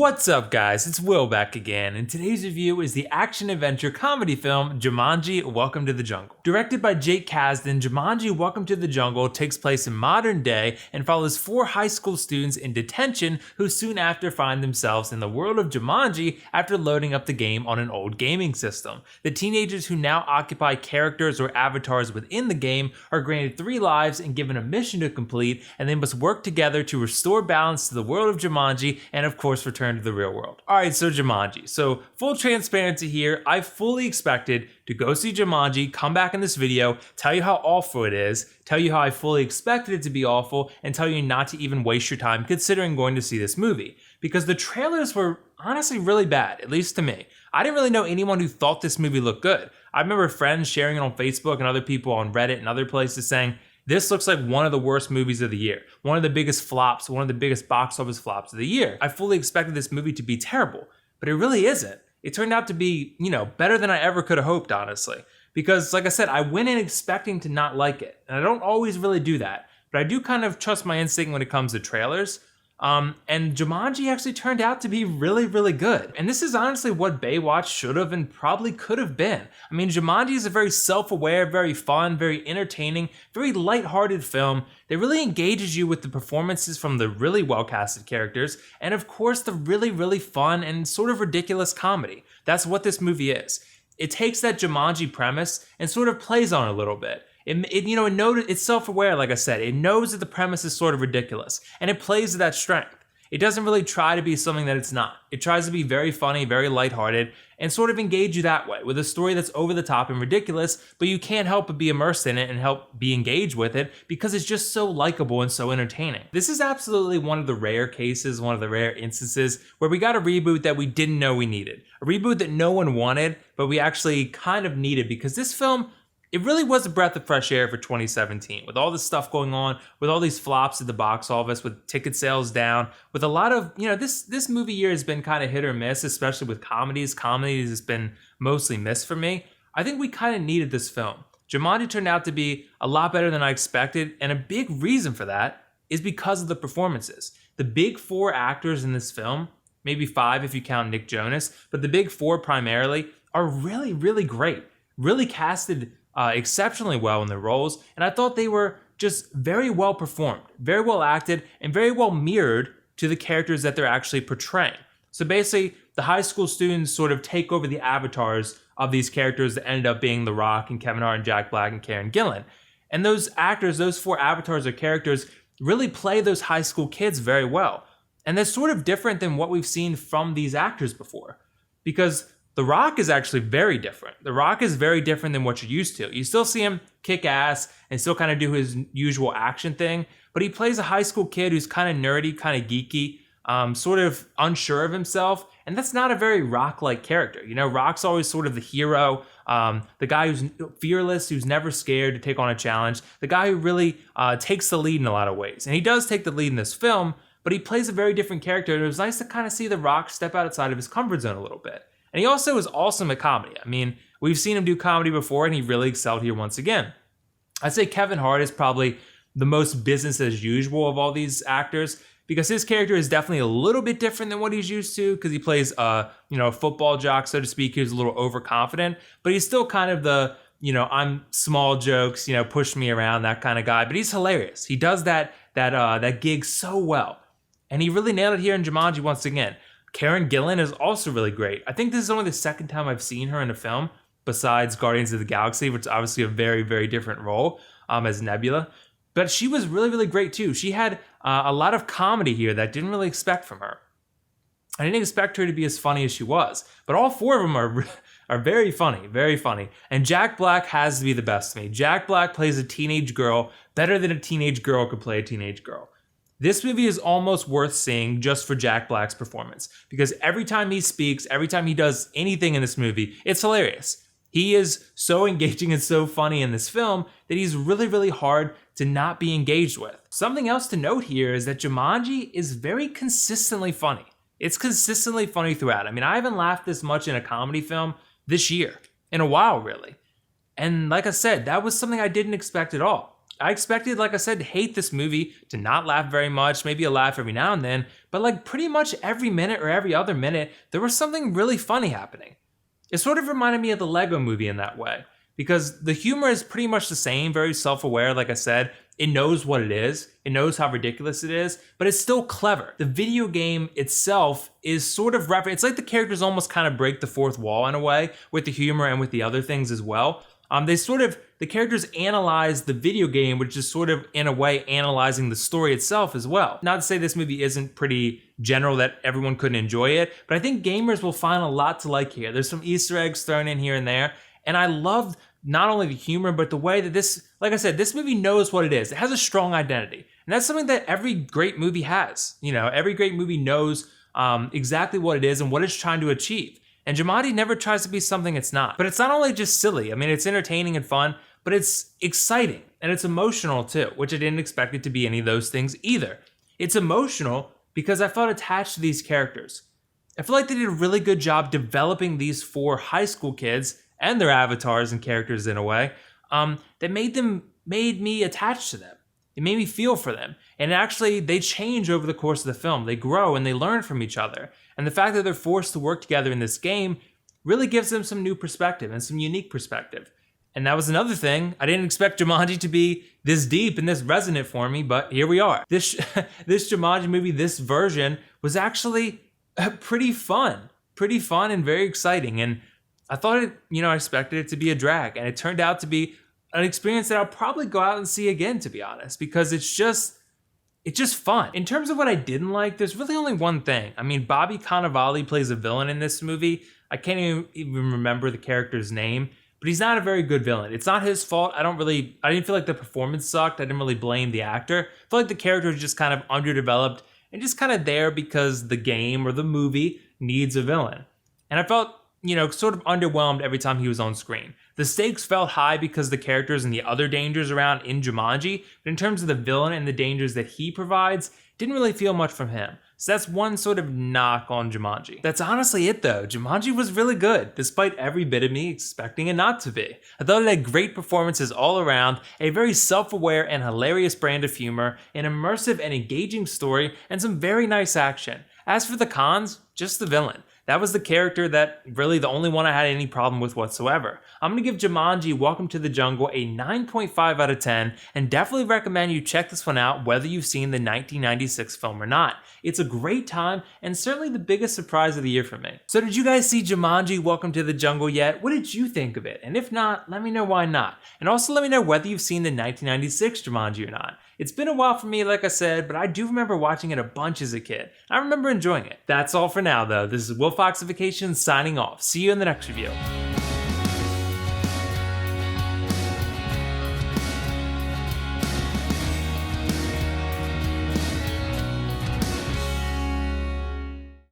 What's up guys, it's Will back again, and today's review is the action-adventure comedy film Jumanji: Welcome to the Jungle. Directed by Jake Kasdan, Jumanji: Welcome to the Jungle takes place in modern day and follows 4 high school students in detention who soon after find themselves in the world of Jumanji after loading up the game on an old gaming system. The teenagers who now occupy characters or avatars within the game are granted 3 lives and given a mission to complete, and they must work together to restore balance to the world of Jumanji and of course return to the real world. Alright, so Jumanji. So full transparency here, I fully expected to go see Jumanji, come back in this video, tell you how awful it is, tell you how I fully expected it to be awful, and tell you not to even waste your time considering going to see this movie. Because the trailers were honestly really bad, at least to me. I didn't really know anyone who thought this movie looked good. I remember friends sharing it on Facebook and other people on Reddit and other places saying, this looks like one of the worst movies of the year. One of the biggest flops, one of the biggest box office flops of the year. I fully expected this movie to be terrible, but it really isn't. It turned out to be, better than I ever could have hoped, honestly. Because, like I said, I went in expecting to not like it. And I don't always really do that, but I do kind of trust my instinct when it comes to trailers. And Jumanji actually turned out to be really, really good. And this is honestly what Baywatch should have and probably could have been. I mean, Jumanji is a very self-aware, very fun, very entertaining, very lighthearted film that really engages you with the performances from the really well-casted characters, and of course the really, really fun and sort of ridiculous comedy. That's what this movie is. It takes that Jumanji premise and sort of plays on it a little bit. It's self-aware, like I said. It knows that the premise is sort of ridiculous, and it plays to that strength. It doesn't really try to be something that it's not. It tries to be very funny, very lighthearted, and sort of engage you that way, with a story that's over the top and ridiculous, but you can't help but be immersed in it and help be engaged with it because it's just so likable and so entertaining. This is absolutely one of the rare cases, one of the rare instances where we got a reboot that we didn't know we needed. A reboot that no one wanted, but we actually kind of needed, because this film, it really was a breath of fresh air for 2017, with all this stuff going on, with all these flops at the box office, with ticket sales down, with a lot of, this movie year has been kind of hit or miss, especially with comedies. Comedies has been mostly missed for me. I think we kind of needed this film. Jumanji turned out to be a lot better than I expected, and a big reason for that is because of the performances. The big 4 actors in this film, maybe 5 if you count Nick Jonas, but the big 4 primarily are really, really great. Really casted exceptionally well in their roles, and I thought they were just very well performed, very well acted, and very well mirrored to the characters that they're actually portraying. So basically, the high school students sort of take over the avatars of these characters that ended up being The Rock and Kevin Hart and Jack Black and Karen Gillan. And those actors, those 4 avatars or characters, really play those high school kids very well. And that's sort of different than what we've seen from these actors before, because The Rock is actually very different. The Rock is very different than what you're used to. You still see him kick ass and still kind of do his usual action thing, but he plays a high school kid who's kind of nerdy, kind of geeky, sort of unsure of himself, and that's not a very Rock-like character. Rock's always sort of the hero, the guy who's fearless, who's never scared to take on a challenge, the guy who really takes the lead in a lot of ways. And he does take the lead in this film, but he plays a very different character, and it was nice to kind of see The Rock step outside of his comfort zone a little bit. And he also is awesome at comedy. I mean, we've seen him do comedy before, and he really excelled here once again. I'd say Kevin Hart is probably the most business as usual of all these actors, because his character is definitely a little bit different than what he's used to, because he plays a football jock, so to speak. He's a little overconfident, but he's still kind of the, I'm small jokes, push me around, that kind of guy. But he's hilarious. He does that gig so well. And he really nailed it here in Jumanji once again. Karen Gillan is also really great. I think this is only the second time I've seen her in a film besides Guardians of the Galaxy, which is obviously a very, very different role as Nebula. But she was really, really great too. She had a lot of comedy here that I didn't really expect from her. I didn't expect her to be as funny as she was. But all 4 of them are very funny, very funny. And Jack Black has to be the best to me. Jack Black plays a teenage girl better than a teenage girl could play a teenage girl. This movie is almost worth seeing just for Jack Black's performance, because every time he speaks, every time he does anything in this movie, it's hilarious. He is so engaging and so funny in this film that he's really, really hard to not be engaged with. Something else to note here is that Jumanji is very consistently funny. It's consistently funny throughout. I mean, I haven't laughed this much in a comedy film this year, in a while really. And like I said, that was something I didn't expect at all. I expected, like I said, to hate this movie, to not laugh very much, maybe a laugh every now and then, but like pretty much every minute or every other minute, there was something really funny happening. It sort of reminded me of the Lego movie in that way, because the humor is pretty much the same, very self-aware, like I said. It knows what it is, it knows how ridiculous it is, but it's still clever. The video game itself is sort of it's like the characters almost kind of break the fourth wall in a way, with the humor and with the other things as well. The characters analyze the video game, which is sort of, in a way, analyzing the story itself as well. Not to say this movie isn't pretty general that everyone couldn't enjoy it, but I think gamers will find a lot to like here. There's some Easter eggs thrown in here and there, and I loved not only the humor, but the way that this, like I said, this movie knows what it is. It has a strong identity, and that's something that every great movie has. You know, every great movie knows exactly what it is and what it's trying to achieve. And Jumanji never tries to be something it's not. But it's not only just silly. I mean, it's entertaining and fun, but it's exciting and it's emotional too, which I didn't expect it to be any of those things either. It's emotional because I felt attached to these characters. I feel like they did a really good job developing these 4 high school kids and their avatars and characters in a way that made me attached to them. It made me feel for them. And actually, they change over the course of the film. They grow and they learn from each other. And the fact that they're forced to work together in this game really gives them some new perspective and some unique perspective. And that was another thing. I didn't expect Jumanji to be this deep and this resonant for me, but here we are. This Jumanji movie, this version, was actually pretty fun and very exciting. And I thought I expected it to be a drag, and it turned out to be an experience that I'll probably go out and see again, to be honest, because it's just fun. In terms of what I didn't like, there's really only one thing. I mean, Bobby Cannavale plays a villain in this movie. I can't even remember the character's name, but he's not a very good villain. It's not his fault. I didn't feel like the performance sucked. I didn't really blame the actor. I feel like the character is just kind of underdeveloped and just kind of there because the game or the movie needs a villain. And I felt, sort of underwhelmed every time he was on screen. The stakes felt high because of the characters and the other dangers around in Jumanji, but in terms of the villain and the dangers that he provides, didn't really feel much from him. So that's one sort of knock on Jumanji. That's honestly it though. Jumanji was really good, despite every bit of me expecting it not to be. I thought it had great performances all around, a very self-aware and hilarious brand of humor, an immersive and engaging story, and some very nice action. As for the cons, just the villain. That was the character that really the only one I had any problem with whatsoever. I'm going to give Jumanji Welcome to the Jungle a 9.5 out of 10 and definitely recommend you check this one out whether you've seen the 1996 film or not. It's a great time and certainly the biggest surprise of the year for me. So did you guys see Jumanji Welcome to the Jungle yet? What did you think of it? And if not, let me know why not. And also let me know whether you've seen the 1996 Jumanji or not. It's been a while for me, like I said, but I do remember watching it a bunch as a kid. I remember enjoying it. That's all for now, though. This is WillFoxification signing off. See you in the next review.